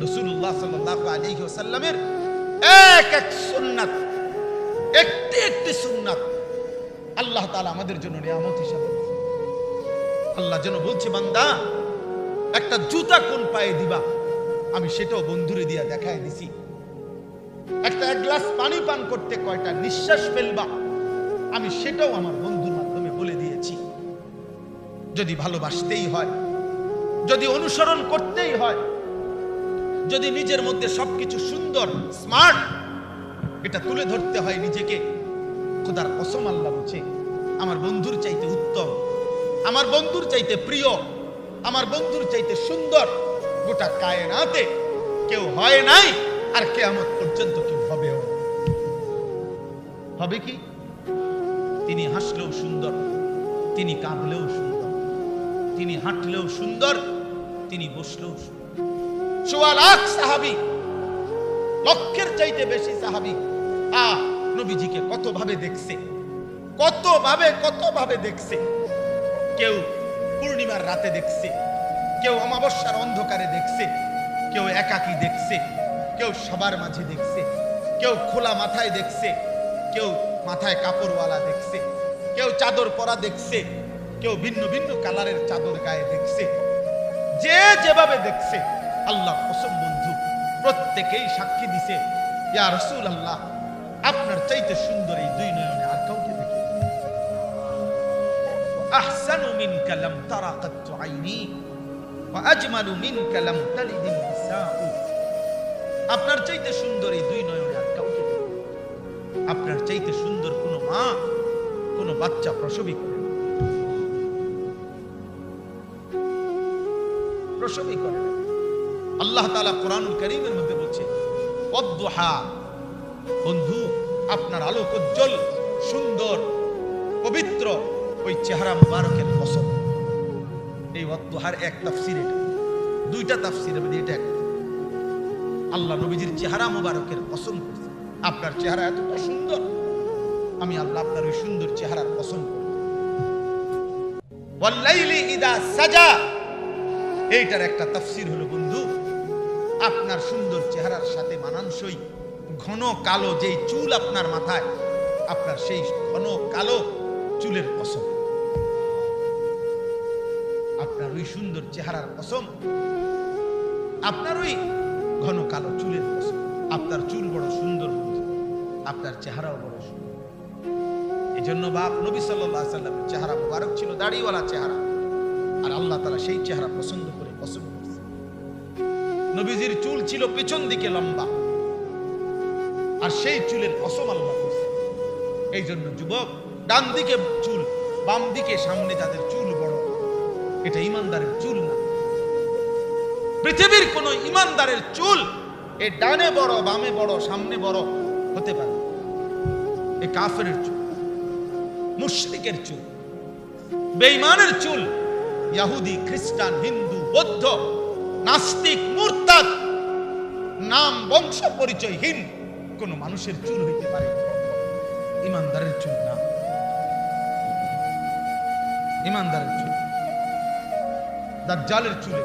রাসূলুল্লাহ সাল্লাল্লাহু আলাইহি ওয়াসাল্লামের এক এক সুন্নাত, একটি একটি সুন্নাত আল্লাহ তাআলা আমাদের জন্য নিয়ামত হিসাবে। আল্লাহ যেন বলছে, বান্দা একটা জুতা কোন পায়ে দিবা, আমি সেটাও বন্ধুরে দিয়া দেখায় দিছি। এক গ্লাস পানি পান করতে কয়টা নিঃশ্বাস ফেলবা, আমি সেটাও আমার বন্ধুর মাধ্যমে বলে দিয়েছি। যদি ভালোবাসতেই হয়, যদি অনুসরণ করতেই হয়, যদি নিজের মধ্যে সবকিছু সুন্দর স্মার্ট এটা তুলে ধরতে হয় নিজেকে, খোদার কসম আল্লাহ বলছে আমার বন্ধুর চাইতে উত্তম, আমার বন্ধুর চাইতে প্রিয়, আমার বন্ধুর চাইতে সুন্দর গোটা কায়নাতে কেউ হয় নাই, আর কিয়ামত পর্যন্ত কেউ হবেও। হবে কি? তিনি হাসলেও সুন্দর, তিনি কাঁদলেও সুন্দর, তিনি হাঁটলেও সুন্দর, তিনি বসলেও সুন্দর। ১.৫ লাখ সাহাবী, লক্ষের চাইতে বেশি সাহাবী নবীজিকে কত ভাবে দেখছে, কত ভাবে দেখছে। কেউ পূর্ণিমার রাতে দেখছে, কেউ অমাবস্যার অন্ধকারে দেখছে, কেউ একাকী দেখছে, কেউ সবার মাঝে দেখছে, কেউ খোলা মাথায় দেখছে, কেউ মাথায় কাপড়ওয়ালা দেখছে, কেউ চাদর পরা দেখছে, কেউ ভিন্ন ভিন্ন কালারের চাদর গায়ে দেখছে। যে যেভাবে দেখছে, আল্লাহ কসম বন্ধু প্রত্যেকেই সাক্ষী দিছে, ইয়া রাসূলুল্লাহ আপনার চাইতে সুন্দর এই দুই নয়নে আর কাউকে দেখি। আহসানু মিনকা লাম তারা কাত্তু আইনি ওয়া আজমালু মিনকা লাম তালিদিন নিসাউ। আপনার চাইতে সুন্দর এই দুই নয়নে আর কাউকে দেখি। আপনার চাইতে সুন্দর কোন মা, কোন বাচ্চা প্রসবই করে না। আল্লাহ তাআলা কোরআনুল কারীমের মধ্যে বলছে, ওয়াদ-দুহা, বন্ধু আপনার আলোক উজ্জ্বল সুন্দর পবিত্র ওই চেহারা মুবারকের কসম। এই ওয়াদ-দুহার এক তাফসীর, এটা দুইটা তাফসীরের মধ্যে এটা একটা। আল্লাহ নবীজির চেহারা মুবারকের কসম করছে, আপনার চেহারা এতটা সুন্দর, আমি আল্লাহ আপনার ওই সুন্দর চেহারার কসম করি। ওয়াল-লাইলি ইযা সাজা, এইটার একটা তাফসীর হলো বন্ধু আপনার সুন্দর চেহারার সাথে মানানসই ঘন কালো যেই চুল আপনার মাথায়, আপনার সেই ঘন কালো চুলের কসম, আপনার ওই সুন্দর চেহারার কসম, আপনার ওই ঘন কালো চুলের কসম। আপনার চুল বড় সুন্দর, আপনার চেহারাও বড় সুন্দর। এই জন্য বাপ নবী সাল্লাল্লাহু আলাইহি ওয়াসাল্লামের চেহারা মুবারক ছিল, দাড়িওয়ালা চেহারা, আর আল্লাহ তাআলা সেই চেহারা পছন্দ করে কসম করছে। নবীজির চুল ছিল পেছন দিকে লম্বা, আর সেই চুলের কসম আল্লাহ করছে। এই জন্য যুবক, ডান দিকে চুল, বাম দিকে সামনে যাদের চুল বড়, এটা ইমানদারের চুল না। পৃথিবীর কোন ইমানদারের চুল এই ডানে বড়, বামে বড়, সামনে বড় হতে পারে। এই কাফেরের চুল, মুশরিকের চুল, বেঈমানের চুল, ইহুদি, খ্রিস্টান, হিন্দু, বৌদ্ধ, নাস্তিক, মুরতাদ, নাম বংশ পরিচয়হীন কোন মানুষের চুল হইতে পারে, ইমানদারের চুল না। ইমানদারের চুল, দাজ্জালের চুল।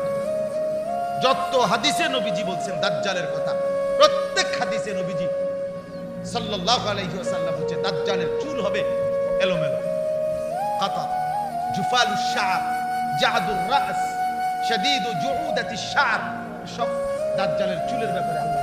যত হাদিসে নবীজি বলছেন দাজ্জালের কথা, প্রত্যেক হাদিসে নবীজি সাল্লাল্লাহু আলাইহি ওয়াসাল্লাম বলছেন দাজ্জালের চুল হবে এলোমেলো, কাতা, জুফালুশ শা'র, জা'দুর রাস, শাদীদু জুউদাতিশ শা'র। সব দাজ্জালের চুলের ব্যাপারে আল্লাহ